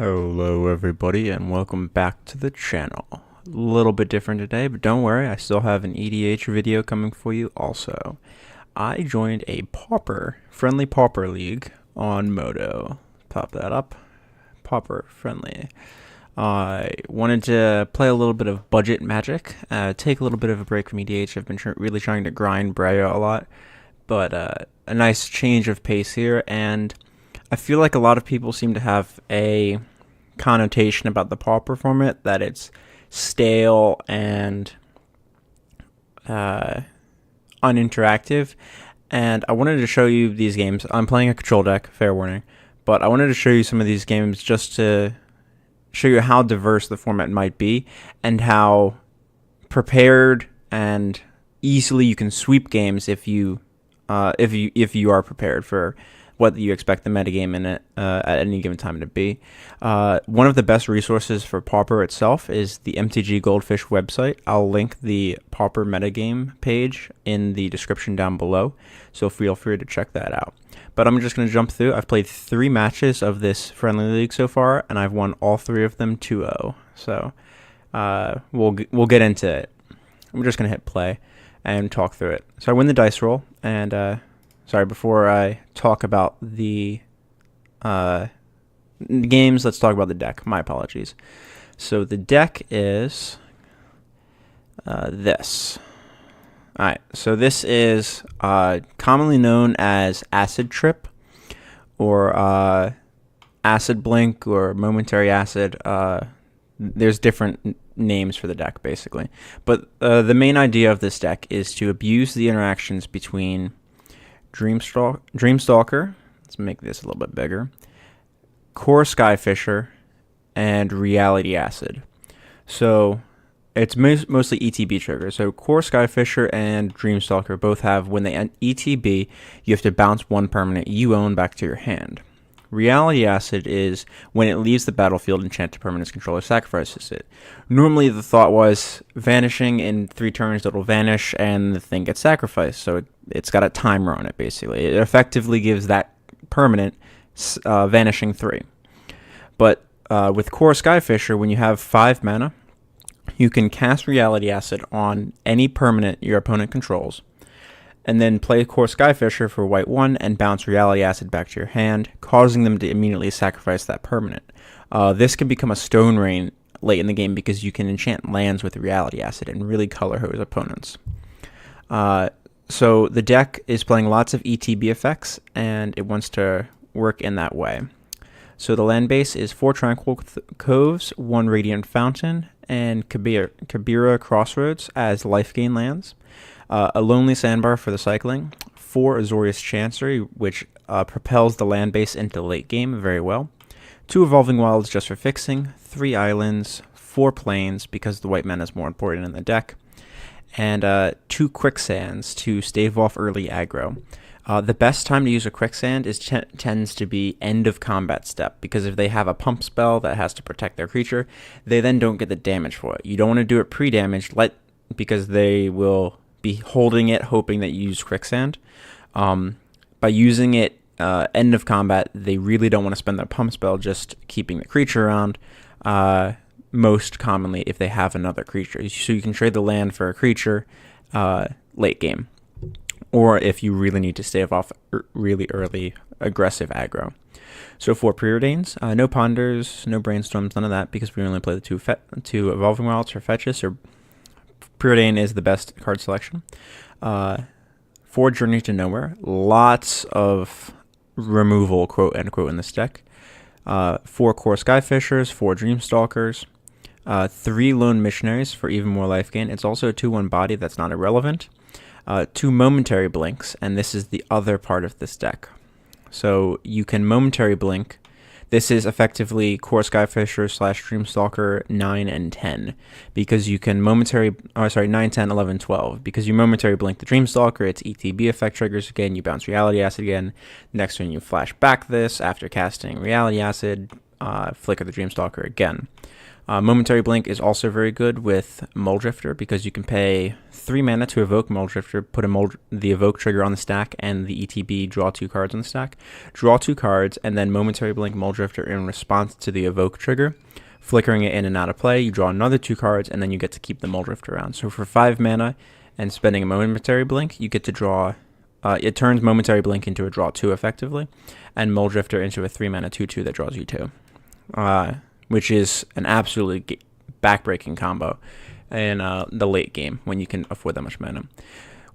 Hello everybody and welcome back to the channel. A little bit different today, but don't worry, I still have an EDH video coming for you also. I joined a friendly Pauper league on Modo. Pop that up. Pauper friendly. I wanted to play a little bit of budget magic, take a little bit of a break from EDH. I've been really trying to grind Breya a lot, but a nice change of pace here, and I feel like a lot of people seem to have a connotation about the Pauper format that it's stale and uninteractive, and I wanted to show you these games. I'm playing a control deck, fair warning, but I wanted to show you some of these games just to show you how diverse the format might be and how prepared and easily you can sweep games if you are prepared for what you expect the metagame in it at any given time to be. One of the best resources for Pauper itself is the MTG Goldfish website. I'll link the Pauper metagame page in the description down below, so feel free to check that out. But I'm just going to jump through. I've played 3 matches of this friendly league so far, and I've won all 3 of them 2-0. So we'll get into it. I'm just going to hit play and talk through it. So I win the dice roll, and sorry, before I talk about the games, let's talk about the deck. My apologies. So the deck is this. Alright, so this is commonly known as Acid Trip, or Acid Blink, or Momentary Acid. There's different names for the deck, basically. But the main idea of this deck is to abuse the interactions between Dreamstalker, let's make this a little bit bigger, Core Skyfisher, and Reality Acid. So it's mostly ETB triggers. So Core Skyfisher and Dreamstalker both have, when they ETB, you have to bounce 1 permanent you own back to your hand. Reality Acid is when it leaves the battlefield, enchanted permanent's controller sacrifices it. Normally the thought was vanishing in 3 turns, it'll vanish and the thing gets sacrificed. So it's got a timer on it, basically. It effectively gives that permanent vanishing 3. But with Core Skyfisher, when you have 5 mana, you can cast Reality Acid on any permanent your opponent controls, and then play Core Skyfisher for white 1 and bounce Reality Acid back to your hand, causing them to immediately sacrifice that permanent. This can become a stone rain late in the game because you can enchant lands with Reality Acid and really color hose opponents. So the deck is playing lots of ETB effects, and it wants to work in that way. So the land base is 4 Tranquil Coves, 1 Radiant Fountain, and Kabira Crossroads as life gain lands. A Lonely Sandbar for the cycling, 4 Azorius Chancery, which propels the land base into late game very well, 2 Evolving Wilds just for fixing, 3 Islands, 4 Plains because the white mana is more important in the deck, and 2 Quicksands to stave off early aggro. The best time to use a Quicksand tends to be end of combat step, because if they have a pump spell that has to protect their creature, they then don't get the damage for it. You don't want to do it pre-damage, because they will be holding it, hoping that you use Quicksand. By using it end of combat, they really don't want to spend their pump spell just keeping the creature around, most commonly if they have another creature. So you can trade the land for a creature late game, or if you really need to stave off really early aggressive aggro. So for Preordains, no Ponders, no Brainstorms, none of that, because we only play the 2 Evolving Wilds for fetches, or Preordain is the best card selection. 4 Journey to Nowhere, lots of removal, quote unquote, in this deck. 4 Core Skyfishers, 4 Dreamstalkers, 3 Lone Missionaries for even more life gain. It's also a 2/1 body that's not irrelevant. 2 Momentary Blinks, and this is the other part of this deck. So you can Momentary Blink. This is effectively Core Skyfisher / Dreamstalker 9 and 10, because you can 9, 10, 11, 12. Because you Momentary Blink the Dreamstalker, its ETB effect triggers again, you bounce Reality Acid again. Next turn you flash back this after casting Reality Acid, flicker the Dreamstalker again. Momentary Blink is also very good with Muldrifter because you can pay 3 mana to evoke Muldrifter, put the evoke trigger on the stack, and the ETB draw 2 cards on the stack. Draw 2 cards, and then Momentary Blink Muldrifter in response to the evoke trigger, flickering it in and out of play. You draw another 2 cards, and then you get to keep the Muldrifter around. So for 5 mana and spending a Momentary Blink, you get to draw... it turns Momentary Blink into a draw 2 effectively, and Muldrifter into a 3 mana 2/2 that draws you 2. Which is an absolutely backbreaking combo in the late game when you can afford that much mana.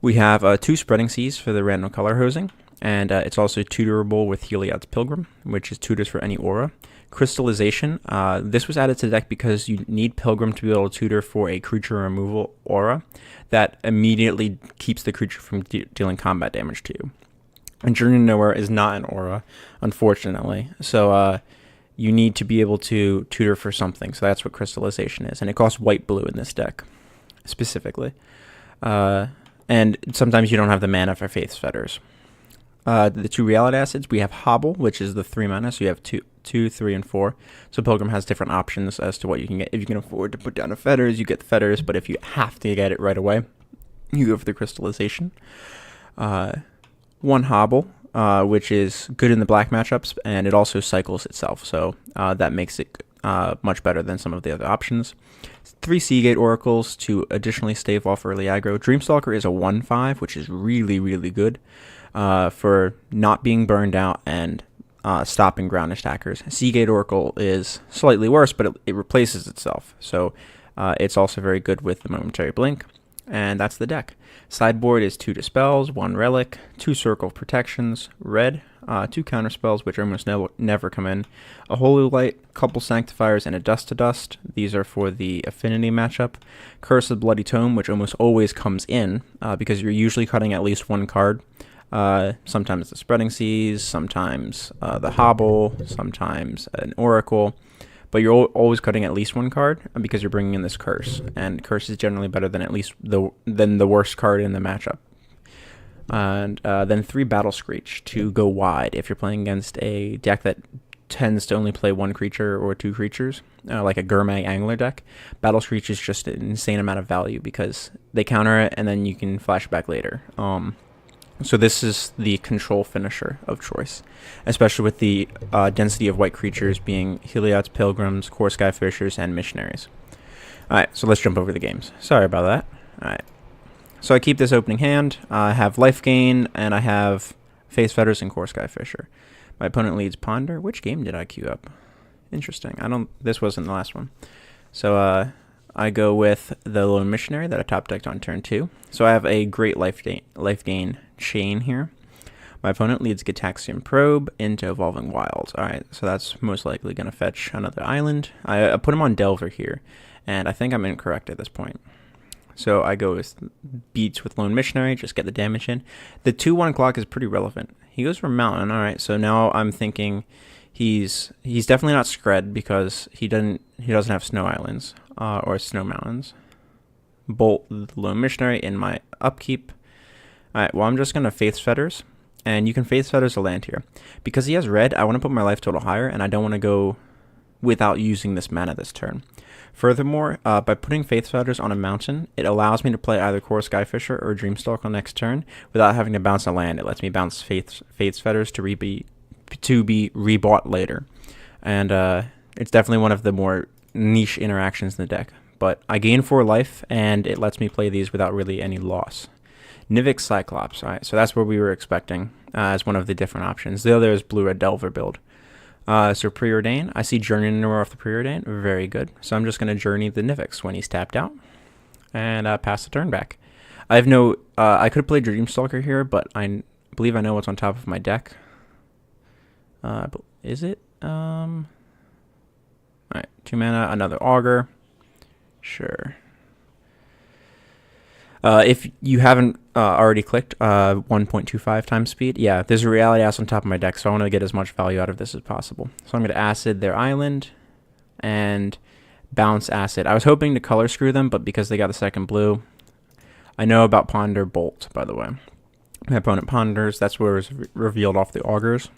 We have 2 Spreading Seas for the random color hosing, and it's also tutorable with Heliod's Pilgrim, which is tutors for any aura. Crystallization, this was added to the deck because you need Pilgrim to be able to tutor for a creature removal aura that immediately keeps the creature from dealing combat damage to you. And Journey to Nowhere is not an aura, unfortunately, so you need to be able to tutor for something, so that's what Crystallization is. And it costs white-blue in this deck, specifically. And sometimes you don't have the mana for Faith's Fetters. The 2 Reality Acids, we have Hobble, which is the 3 mana, so you have 2, 3, and 4. So Pilgrim has different options as to what you can get. If you can afford to put down a Fetters, you get the Fetters, but if you have to get it right away, you go for the Crystallization. 1 Hobble, which is good in the black matchups, and it also cycles itself, so that makes it much better than some of the other options. 3 Seagate Oracles to additionally stave off early aggro. Dreamstalker is a 1/5, which is really, really good for not being burned out and stopping ground attackers. Seagate Oracle is slightly worse, but it replaces itself, so it's also very good with the Momentary Blink. And that's the deck. Sideboard is 2 Dispels, 1 Relic, 2 Circle Protections, red, 2 Counterspells, which almost never come in, a Holy Light, couple Sanctifiers, and a Dust to Dust. These are for the Affinity matchup. Curse of Bloody Tome, which almost always comes in, because you're usually cutting at least 1 card. Sometimes the Spreading Seas, sometimes the Hobble, sometimes an Oracle. But you're always cutting at least 1 card because you're bringing in this Curse, and Curse is generally better than the worst card in the matchup. And then 3 Battle Screech to go wide if you're playing against a deck that tends to only play 1 creature or 2 creatures, like a Gurmag Angler deck. Battle Screech is just an insane amount of value because they counter it and then you can flash it back later. So this is the control finisher of choice, especially with the density of white creatures being Heliod's Pilgrims, Core Skyfishers, and Missionaries. Alright, so let's jump over the games. Sorry about that. Alright, so I keep this opening hand. I have Life Gain, and I have Faith's Fetters and Core Skyfisher. My opponent leads Ponder. Which game did I queue up? Interesting. This wasn't the last one. So I go with the Lone Missionary that I top decked on turn 2. So I have a great life gain chain here. My opponent leads Gitaxian Probe into Evolving Wilds. Alright, so that's most likely going to fetch another island. I put him on Delver here, and I think I'm incorrect at this point. So I go with Beats with Lone Missionary, just get the damage in. The 2/1 clock is pretty relevant. He goes for Mountain. Alright, so now I'm thinking he's definitely not Skred because he doesn't have Snow Islands or Snow Mountains. Bolt the Lone Missionary in my upkeep. Alright, well I'm just going to Faith's Fetters, and you can Faith's Fetters a land here. Because he has red, I want to put my life total higher, and I don't want to go without using this mana this turn. Furthermore, by putting Faith's Fetters on a mountain, it allows me to play either Core Skyfisher or Dreamstalker next turn without having to bounce a land. It lets me bounce Faith's Fetters to be rebought later. And it's definitely one of the more niche interactions in the deck. But I gain 4 life, and it lets me play these without really any loss. Nivix Cyclops, alright, so that's what we were expecting as one of the different options. The other is Blue-Red Delver build. So Preordain, I see Journey to Nowhere off the Preordain, very good. So I'm just going to Journey the Nivix when he's tapped out, and pass the turn back. I have no, I could play Dreamstalker here, but I believe I know what's on top of my deck. Is it? Alright, 2 mana, another Augur. Sure. If you haven't already clicked 1.25 times speed, yeah, there's a Reality Ass on top of my deck, so I want to get as much value out of this as possible. So I'm going to Acid their island and bounce Acid. I was hoping to color screw them, but because they got the second blue, I know about Ponder Bolt, by the way. My opponent ponders, that's where it was revealed off the Augurs.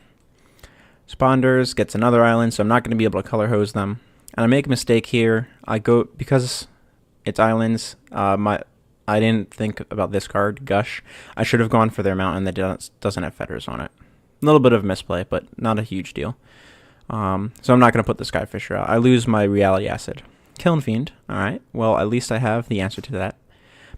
So Ponders, gets another island, so I'm not going to be able to color hose them. And I make a mistake here. I go, because it's islands, I didn't think about this card, Gush. I should have gone for their mountain that doesn't have feathers on it. A little bit of misplay, but not a huge deal. So I'm not going to put the Skyfisher out. I lose my Reality Acid. Kiln Fiend. Alright, well, at least I have the answer to that.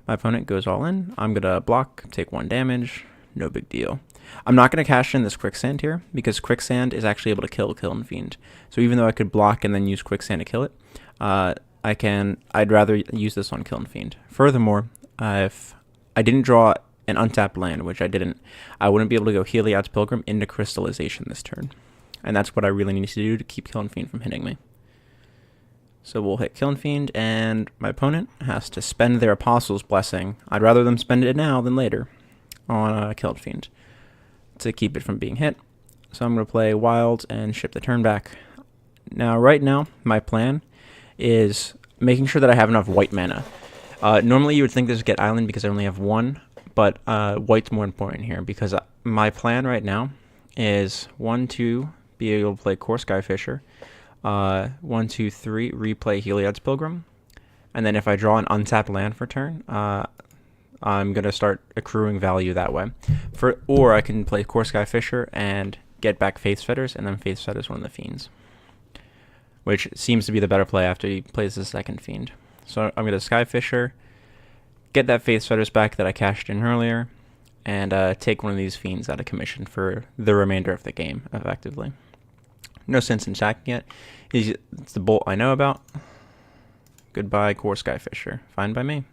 My opponent goes all in. I'm going to block, take 1 damage. No big deal. I'm not going to cash in this Quicksand here, because Quicksand is actually able to kill Kiln Fiend. So even though I could block and then use Quicksand to kill it, I'd rather use this on Kiln Fiend. Furthermore, if I didn't draw an untapped land, which I didn't, I wouldn't be able to go Heliod's Pilgrim into Crystallization this turn. And that's what I really need to do to keep Kiln Fiend from hitting me. So we'll hit Kiln Fiend, and my opponent has to spend their Apostle's Blessing. I'd rather them spend it now than later on Kiln Fiend to keep it from being hit. So I'm going to play Wild and ship the turn back. Now, right now, my plan is making sure that I have enough white mana. Normally you would think this would get island because I only have 1, but white's more important here because my plan right now is 1, 2, be able to play Core Skyfisher, 1, 2, 3, replay Heliod's Pilgrim, and then if I draw an untapped land for turn, I'm going to start accruing value that way. Or I can play Core Skyfisher and get back Faith's Fetters, and then Faith's Fetters one of the Fiends, which seems to be the better play after he plays the second Fiend. So I'm going to Skyfisher, get that Faith's Fetters back that I cashed in earlier, and take one of these Fiends out of commission for the remainder of the game, effectively. No sense in attacking it. It's the bolt I know about. Goodbye, Core Skyfisher. Fine by me.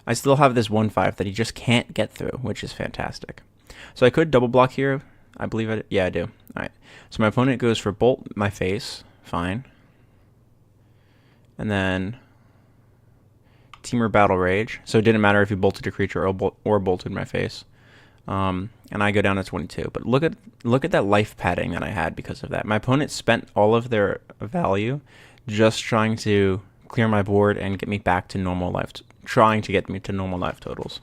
I still have this 1/5 that he just can't get through, which is fantastic. So I could double block here. I believe yeah, I do. Alright. So my opponent goes for Bolt my face. Fine. And then Teamer Battle Rage. So it didn't matter if he bolted a creature or bolted my face. And I go down to 22. But look at that life padding that I had because of that. My opponent spent all of their value just trying to clear my board and get me back to normal life, trying to get me to normal life totals.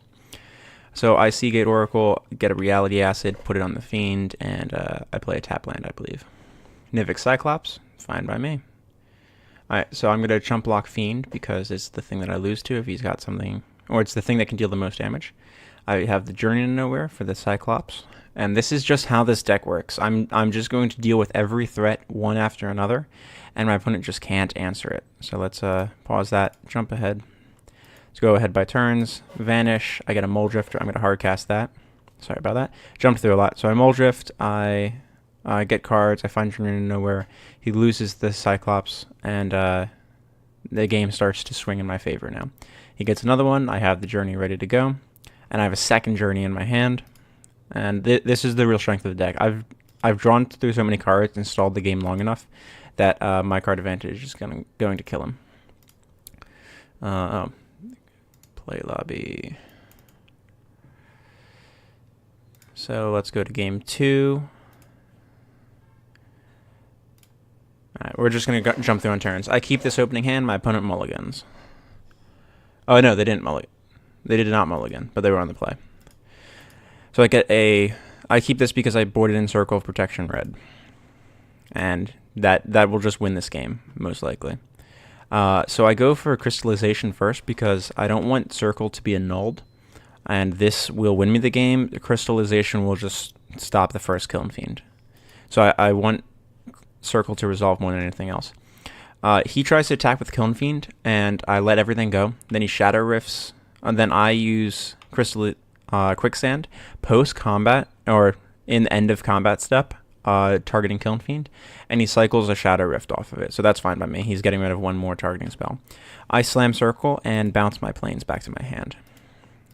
So I Seagate Oracle, get a Reality Acid, put it on the Fiend, and I play a tap land, I believe. Nivix Cyclops, fine by me. Alright, so I'm going to chump block Fiend because it's the thing that I lose to if he's got something, or it's the thing that can deal the most damage. I have the Journey to Nowhere for the Cyclops, and this is just how this deck works. I'm just going to deal with every threat one after another, and my opponent just can't answer it. So let's pause that, jump ahead. Let's go ahead by turns, Vanish, I get a Muldrifter, I'm going to hardcast that. Sorry about that. Jumped through a lot. So I Muldrift, I get cards, I find Journey to Nowhere, he loses the Cyclops, and the game starts to swing in my favor now. He gets another one, I have the Journey ready to go, and I have a second Journey in my hand, and this is the real strength of the deck. I've drawn through so many cards and stalled the game long enough that my card advantage is going to kill him. Play lobby. So let's go to game 2. Alright, we're just going to jump through on turns. I keep this opening hand, my opponent mulligans. Oh no, they didn't mulligan. They did not mulligan, but they were on the play. So I keep this because I boarded in Circle of Protection red. And that will just win this game, most likely. So I go for Crystallization first because I don't want Circle to be annulled. And this will win me the game. The Crystallization will just stop the first Kiln Fiend. So I want Circle to resolve more than anything else. He tries to attack with Kiln Fiend, and I let everything go. Then he Shadow Rifts, and then I use Quicksand post-combat, or in the end of combat step, targeting Kiln Fiend, and he cycles a Shadow Rift off of it, so that's fine by me. He's getting rid of one more targeting spell. I slam Circle and bounce my planes back to my hand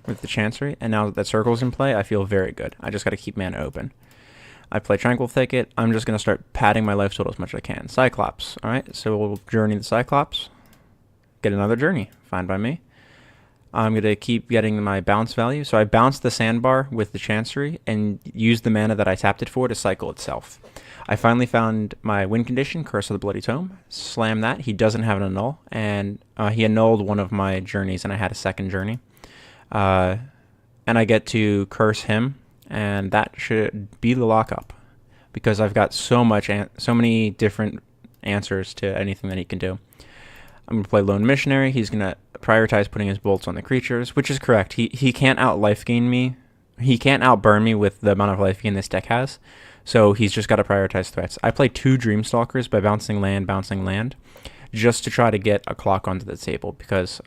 with the Chancery, and now that Circle's in play, I feel very good. I just got to keep mana open. I play Tranquil Thicket. I'm just going to start padding my life total as much as I can. Cyclops. Alright, so we'll Journey the Cyclops. Get another Journey. Fine by me. I'm going to keep getting my bounce value. So I bounce the Sandbar with the Chancery and use the mana that I tapped it for to cycle itself. I finally found my win condition, Curse of the Bloody Tome. Slam that. He doesn't have an annul, and he annulled one of my journeys, and I had a second journey. And I get to curse him, and that should be the lockup because I've got so many different answers to anything that he can do. I'm going to play Lone Missionary. He's going to prioritize putting his bolts on the creatures, which is correct. He can't out life gain me. He can't outburn me with the amount of life gain this deck has. So he's just got to prioritize threats. I play 2 Dreamstalkers by bouncing land, just to try to get a clock onto the table, because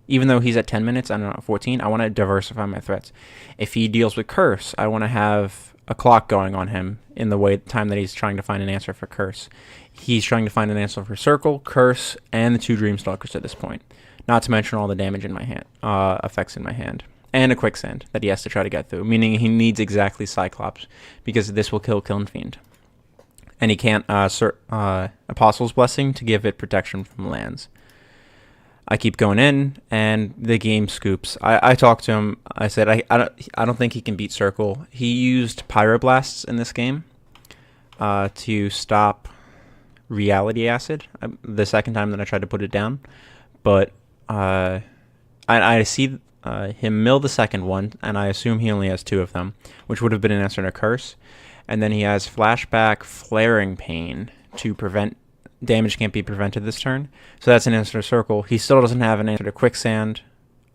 even though he's at 10 minutes, I'm at 14, I want to diversify my threats. If he deals with Curse, I want to have a clock going on him in the time that he's trying to find an answer for Curse. He's trying to find an answer for Circle, Curse, and the 2 Dreamstalkers at this point. Not to mention all the damage in my hand, effects in my hand. And a Quicksand that he has to try to get through, meaning he needs exactly Cyclops, because this will kill Kiln Fiend. And he can't Apostle's Blessing to give it protection from lands. I keep going in, and the game scoops. I talked to him. I said, I don't think he can beat Circle. He used Pyroblasts in this game to stop Reality Acid the second time that I tried to put it down. But I see him mill the second one, and I assume he only has 2 of them, which would have been an answer to Curse. And then he has Flashback Flaring Pain to prevent damage can't be prevented this turn. So that's an answer to Circle. He still doesn't have an answer to Quicksand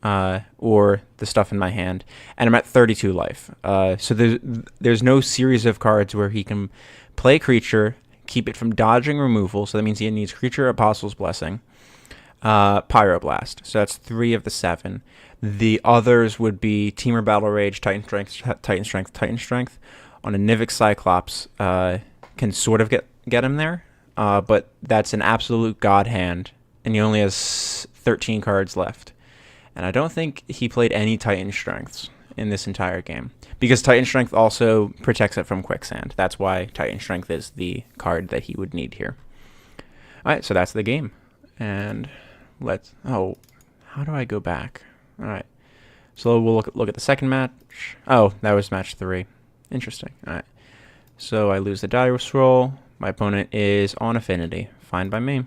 or the stuff in my hand. And I'm at 32 life. So there's no series of cards where he can play creature, keep it from dodging removal. So that means he needs creature, Apostle's Blessing, Pyroblast. So that's 3 of the 7. The others would be Teamer Battle Rage, Titan Strength, Titan Strength, Titan Strength. On a Nivix Cyclops, can sort of get him there, but that's an absolute god hand, and he only has 13 cards left. And I don't think he played any Titan Strengths in this entire game, because Titan Strength also protects it from Quicksand. That's why Titan Strength is the card that he would need here. Alright, so that's the game. And how do I go back? Alright, so we'll look at the second match. Oh, that was match 3. Interesting. Alright. So I lose the dice roll. My opponent is on Affinity. Fine by me.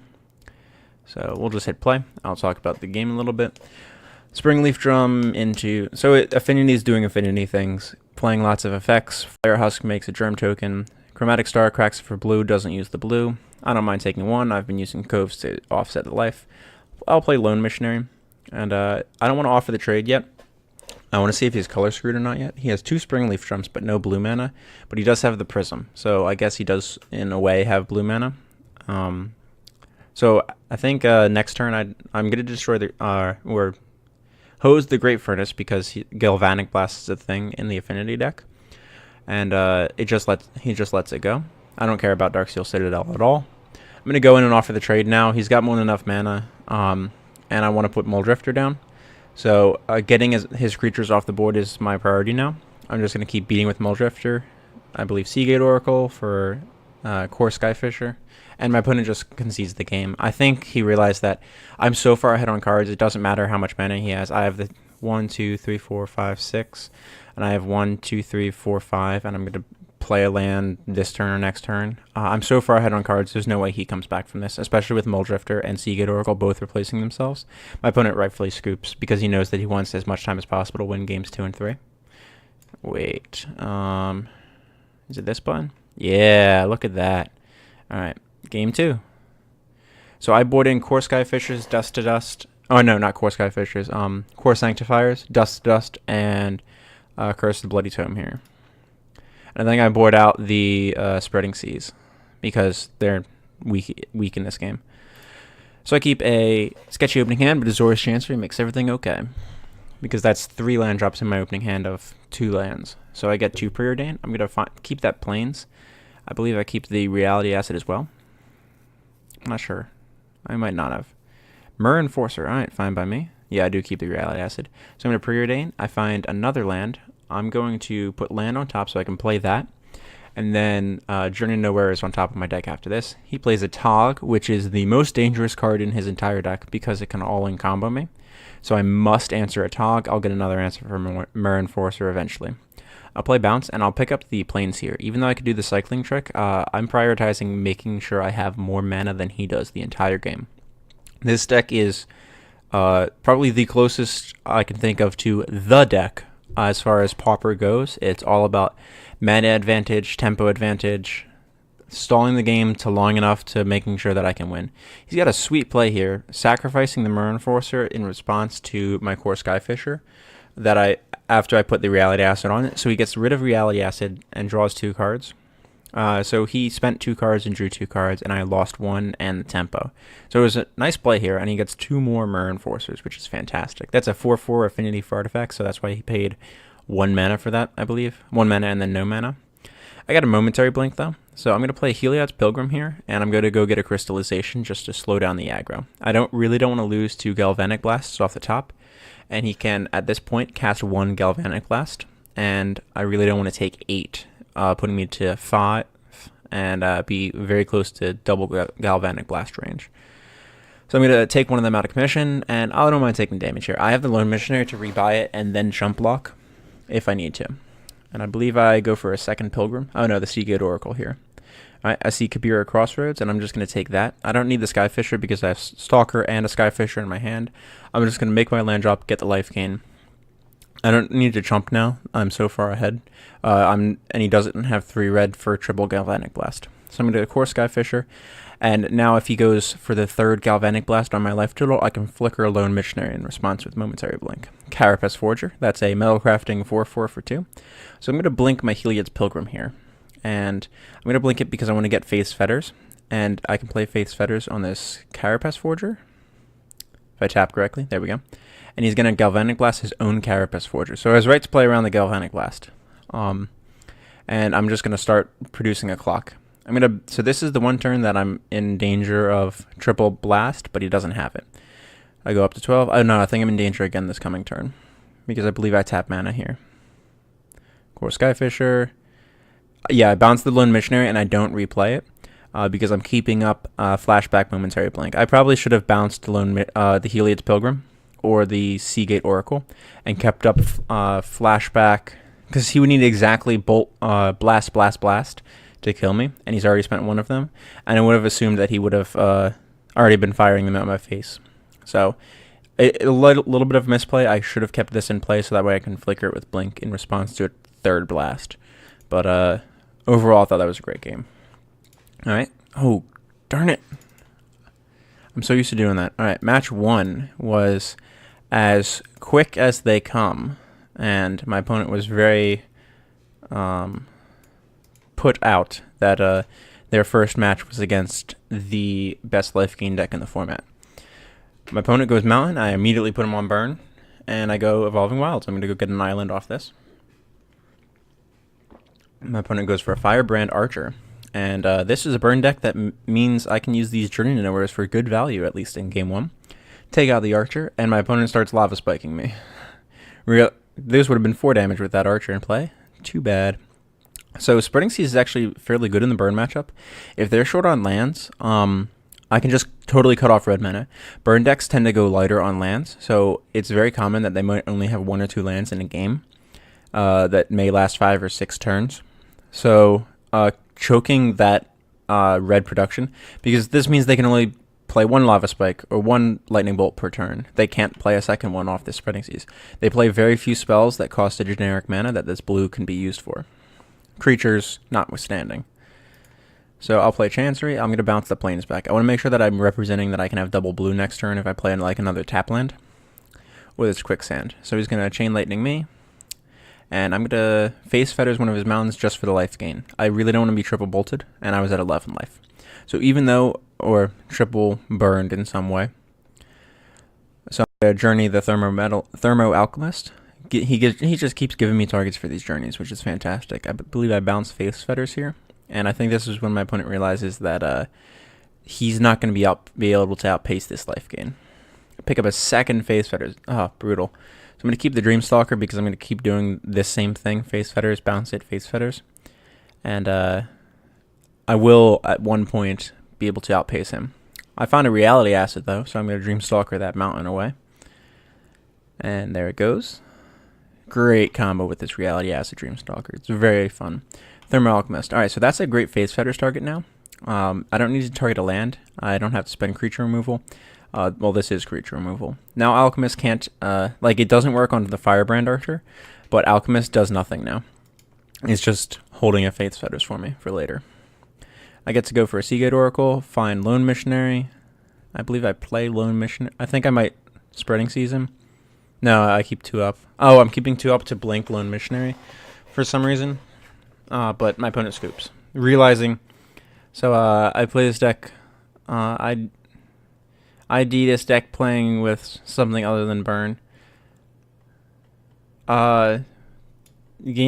So we'll just hit play. I'll talk about the game a little bit. Springleaf Drum into... So Affinity is doing Affinity things. Playing lots of effects. Fire Husk makes a Germ token. Chromatic Star cracks it for blue. Doesn't use the blue. I don't mind taking 1. I've been using Coves to offset the life. I'll play Lone Missionary. And I don't want to offer the trade yet. I want to see if he's color screwed or not yet. He has 2 Springleaf Drums, but no blue mana. But he does have the Prism, so I guess he does, in a way, have blue mana. So I think next turn I'm going to destroy or hose the Great Furnace, because Galvanic Blast is a thing in the Affinity deck, and he just lets it go. I don't care about Darksteel Citadel at all. I'm going to go in and offer the trade now. He's got more than enough mana, and I want to put Muldrifter down. So getting his creatures off the board is my priority now. I'm just going to keep beating with Muldrifter. I believe Seagate Oracle for Core Skyfisher. And my opponent just concedes the game. I think he realized that I'm so far ahead on cards, it doesn't matter how much mana he has. I have the 1, 2, 3, 4, 5, 6. And I have 1, 2, 3, 4, 5. And I'm going to play a land this turn or next turn. I'm so far ahead on cards, there's no way he comes back from this, especially with Muldrifter and Seagate Oracle both replacing themselves. My opponent rightfully scoops, because he knows that he wants as much time as possible to win games 2 and 3. Wait, is it this button? Yeah, look at that. Alright, game 2. So I board in Core Skyfishers, Dust to Dust. Oh no, not Core Skyfishers. Core Sanctifiers, Dust to Dust, and Curse of the Bloody Tome here. And I think I board out the Spreading Seas, because they're weak in this game. So I keep a sketchy opening hand, but Azorius Chancery makes everything okay, because that's 3 land drops in my opening hand of 2 lands. So I get 2 Preordain. I'm going to keep that Plains. I believe I keep the Reality Acid as well. I'm not sure. I might not have. Myr Enforcer. Alright, fine by me. Yeah, I do keep the Reality Acid. So I'm going to Preordain. I find another land. I'm going to put land on top so I can play that. And then Journey to Nowhere is on top of my deck after this. He plays a Tog, which is the most dangerous card in his entire deck, because it can all-in combo me. So I must answer a Tog. I'll get another answer from Myr Enforcer eventually. I'll play Bounce, and I'll pick up the Plains here. Even though I could do the cycling trick, I'm prioritizing making sure I have more mana than he does the entire game. This deck is probably the closest I can think of to the deck as far as Pauper goes. It's all about mana advantage, tempo advantage, stalling the game to long enough to making sure that I can win. He's got a sweet play here, sacrificing the Mirror Enforcer in response to my Core Skyfisher after I put the Reality Acid on it. So he gets rid of Reality Acid and draws 2 cards. So he spent 2 cards and drew 2 cards, and I lost 1 and the tempo. So it was a nice play here, and he gets 2 more Mirror Enforcers, which is fantastic. That's a 4/4 affinity for artifacts, so that's why he paid 1 mana for that, I believe. 1 mana and then no mana. I got a Momentary Blink, though, so I'm going to play Heliod's Pilgrim here, and I'm going to go get a Crystallization just to slow down the aggro. I don't want to lose 2 Galvanic Blasts off the top, and he can, at this point, cast 1 Galvanic Blast, and I really don't want to take 8. Putting me to 5 and be very close to double Galvanic Blast range. So I'm going to take one of them out of commission, and I don't mind taking damage here. I have the Lone Missionary to rebuy it and then jump block if I need to. And I believe I go for a second Pilgrim. Oh no, the Seagate Oracle here. Alright, I see Kabira Crossroads, and I'm just going to take that. I don't need the Skyfisher because I have Stalker and a Skyfisher in my hand. I'm just going to make my land drop, get the life gain. I don't need to chump now. I'm so far ahead. And he doesn't have 3 red for triple Galvanic Blast. So I'm going to Core Skyfisher. And now if he goes for the 3rd Galvanic Blast on my life total, I can flicker a Lone Missionary in response with Momentary Blink. Carapace Forger. That's a Metal Crafting 4/4 for 2. So I'm going to blink my Heliod's Pilgrim here. And I'm going to blink it because I want to get Faith's Fetters. And I can play Faith's Fetters on this Carapace Forger. If I tap correctly. There we go. And he's going to Galvanic Blast his own Carapace Forger. So I was right to play around the Galvanic Blast. And I'm just going to start producing a clock. So this is the one turn that I'm in danger of triple blast, but he doesn't have it. I go up to 12. Oh no, I think I'm in danger again this coming turn. Because I believe I tap mana here. Core Skyfisher. Yeah, I bounce the Lone Missionary and I don't replay it. Because I'm keeping up Flashback Momentary Blink. I probably should have bounced the Heliod's Pilgrim or the Seagate Oracle and kept up Flashback, because he would need exactly Blast to kill me, and he's already spent 1 of them, and I would have assumed that he would have already been firing them at my face. So a little bit of misplay. I should have kept this in play so that way I can flicker it with Blink in response to a 3rd blast. But overall, I thought that was a great game. Alright. Oh, darn it. I'm so used to doing that. Alright, match 1 was as quick as they come, and my opponent was very put out that their first match was against the best life gain deck in the format. My opponent goes Mountain, I immediately put him on Burn, and I go Evolving Wilds. I'm going to go get an island off this. My opponent goes for a Firebrand Archer, and this is a burn deck that means I can use these Journey to Nowheres for good value, at least in game 1. Take out the Archer, and my opponent starts Lava Spiking me. This would have been 4 damage with that Archer in play. Too bad. So Spreading Seas is actually fairly good in the burn matchup. If they're short on lands, I can just totally cut off red mana. Burn decks tend to go lighter on lands, so it's very common that they might only have 1 or 2 lands in a game that may last 5 or 6 turns. So choking that red production, because this means they can only play 1 Lava Spike or 1 Lightning Bolt per turn. They can't play a second one off this Spreading Seas. They play very few spells that cost a generic mana that this blue can be used for. Creatures notwithstanding. So I'll play Chancery. I'm going to bounce the Plains back. I want to make sure that I'm representing that I can have double blue next turn if I play like another tap land with his Quicksand. So he's going to Chain Lightning me. And I'm going to Face Fetters one of his mountains just for the life gain. I really don't want to be triple bolted, and I was at 11 life. So even though, or triple burned in some way. So I'm going to Journey the Thermo Alchemist. He just keeps giving me targets for these journeys, which is fantastic. I believe I bounce Face Fetters here. And I think this is when my opponent realizes that he's not going to be able to outpace this life gain. Pick up a second Face Fetters. Oh, brutal. So I'm going to keep the Dreamstalker because I'm going to keep doing this same thing. Face Fetters, bounce it, Face Fetters. And I will, at one point, be able to outpace him. I found a Reality Acid, though, so I'm going to Dreamstalker that mountain away. And there it goes. Great combo with this Reality Acid Dreamstalker. It's very fun. Thermal Alchemist. Alright, so that's a great Face Fetters target now. I don't need to target a land. I don't have to spend creature removal. Well, this is creature removal. Now, Alchemist can't, it doesn't work on the Firebrand Archer, but Alchemist does nothing now. It's just holding a Faith Fetters for me for later. I get to go for a Seagate Oracle, find Lone Missionary. I believe I play Lone Missionary. I think I might Spreading Season. No, I keep 2 up. Oh, I'm keeping 2 up to blink Lone Missionary for some reason. But my opponent scoops. Realizing, so I play this deck. I ID this deck playing with something other than burn. Gain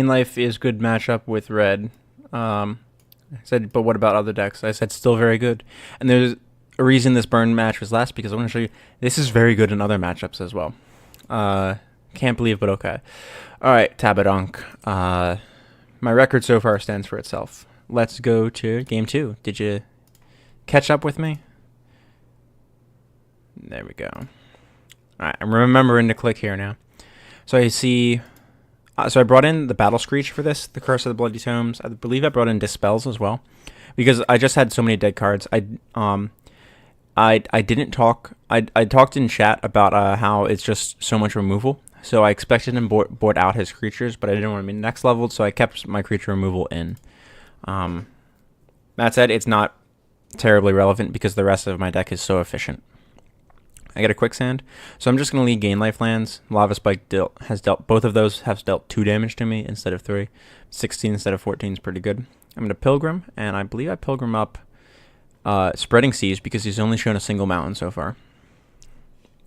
life is good matchup with red. I said, but what about other decks? I said still very good. And there's a reason this burn match was last, because I want to show you this is very good in other matchups as well. Can't believe, but okay. All right, Tabadonk. My record so far stands for itself. Let's go to game 2. Did you catch up with me? There we go. All right, I'm remembering to click here now. So I see. So I brought in the Battle Screech for this, the Curse of the Bloody Tomes. I believe I brought in Dispels as well, because I just had so many dead cards. I didn't talk. I talked in chat about how it's just so much removal. So I expected him board out his creatures, but I didn't want to be next leveled, so I kept my creature removal in. That said, it's not terribly relevant because the rest of my deck is so efficient. I get a Quicksand, so I'm just going to lead Gain Life lands. Lava Spike has dealt, both of those have dealt 2 damage to me instead of 3. 16 instead of 14 is pretty good. I'm going to Pilgrim, and I believe I Pilgrim up Spreading Seas because he's only shown a single mountain so far.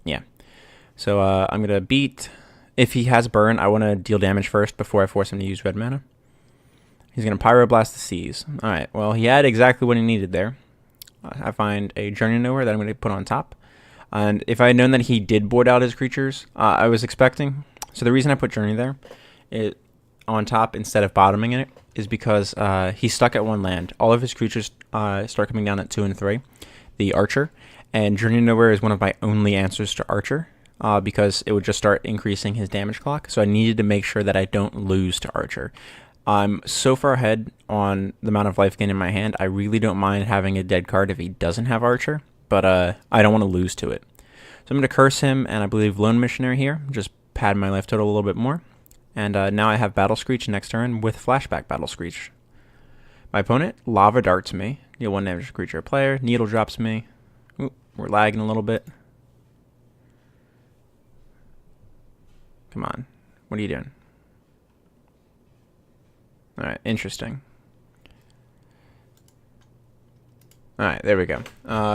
Yeah. So I'm going to beat. If he has burn, I want to deal damage first before I force him to use red mana. He's going to Pyroblast the Seas. Alright, well, he had exactly what he needed there. I find a Journey Nowhere that I'm going to put on top. And if I had known that he did board out his creatures, I was expecting. So the reason I put Journey there on top instead of bottoming it is because he's stuck at 1 land. All of his creatures start coming down at 2 and 3. The Archer. And Journey Nowhere is one of my only answers to Archer. Because it would just start increasing his damage clock. So I needed to make sure that I don't lose to Archer. I'm so far ahead on the amount of life gain in my hand, I really don't mind having a dead card if he doesn't have Archer. But I don't want to lose to it. So I'm going to curse him, and I believe Lone Missionary here. Just pad my life total a little bit more. And now I have Battle Screech next turn with Flashback Battle Screech. My opponent Lava Darts me. Deal 1 damage to creature or player. Needle Drops me. Ooh, we're lagging a little bit. Come on. What are you doing? Alright, interesting. Alright, there we go.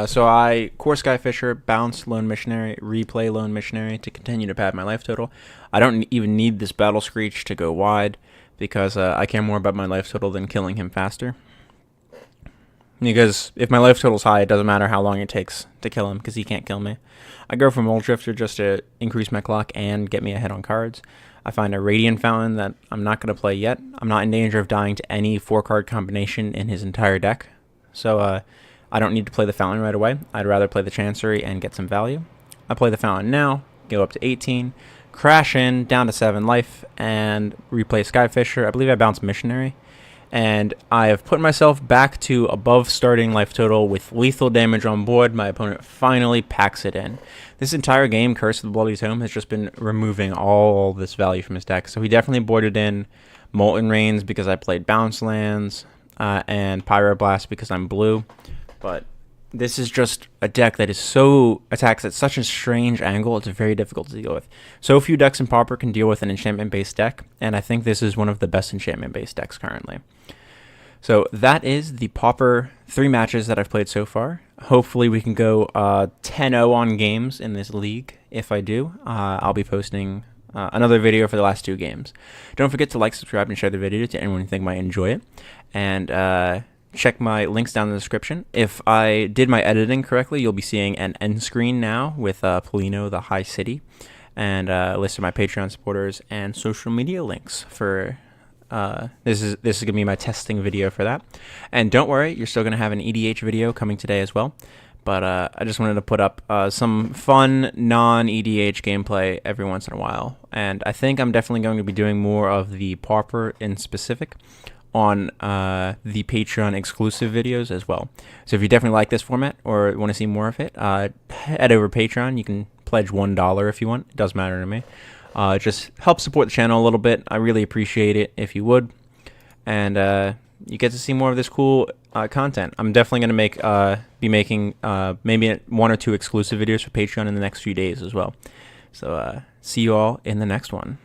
So I Core Skyfisher, bounce Lone Missionary, replay Lone Missionary to continue to pad my life total. I don't even need this Battle Screech to go wide because I care more about my life total than killing him faster. Because if my life total's high, it doesn't matter how long it takes to kill him because he can't kill me. I go for Mold Drifter just to increase my clock and get me ahead on cards. I find a Radiant Fountain that I'm not going to play yet. I'm not in danger of dying to any 4-card combination in his entire deck. So I don't need to play the Fountain right away. I'd rather play the Chancery and get some value. I play the Fountain now, go up to 18, crash in, down to 7 life, and replay Skyfisher. I believe I bounce Missionary. And I have put myself back to above starting life total with lethal damage on board. My opponent finally packs it in. This entire game, Curse of the Bloody Tome, has just been removing all this value from his deck. So he definitely boarded in Molten Rains because I played Bounce Lands, and Pyroblast because I'm blue. But this is just a deck that is so attacks at such a strange angle, it's very difficult to deal with. So few decks in Pauper can deal with an enchantment-based deck, and I think this is one of the best enchantment-based decks currently. So that is the Pauper 3 matches that I've played so far. Hopefully we can go 10-0 on games in this league. If I do, I'll be posting another video for the last 2 games. Don't forget to like, subscribe, and share the video to anyone you think might enjoy it. And check my links down in the description. If I did my editing correctly, you'll be seeing an end screen now with Polino, the High City, and a list of my Patreon supporters and social media links for... This is going to be my testing video for that. And don't worry, you're still going to have an EDH video coming today as well. But I just wanted to put up some fun non-EDH gameplay every once in a while. And I think I'm definitely going to be doing more of the Pauper in specific on the Patreon exclusive videos as well. So if you definitely like this format or want to see more of it, head over to Patreon. You can pledge $1 if you want. It doesn't matter to me. Just help support the channel a little bit. I really appreciate it if you would. And you get to see more of this cool content. I'm definitely going to be making maybe 1 or 2 exclusive videos for Patreon in the next few days as well. So see you all in the next one.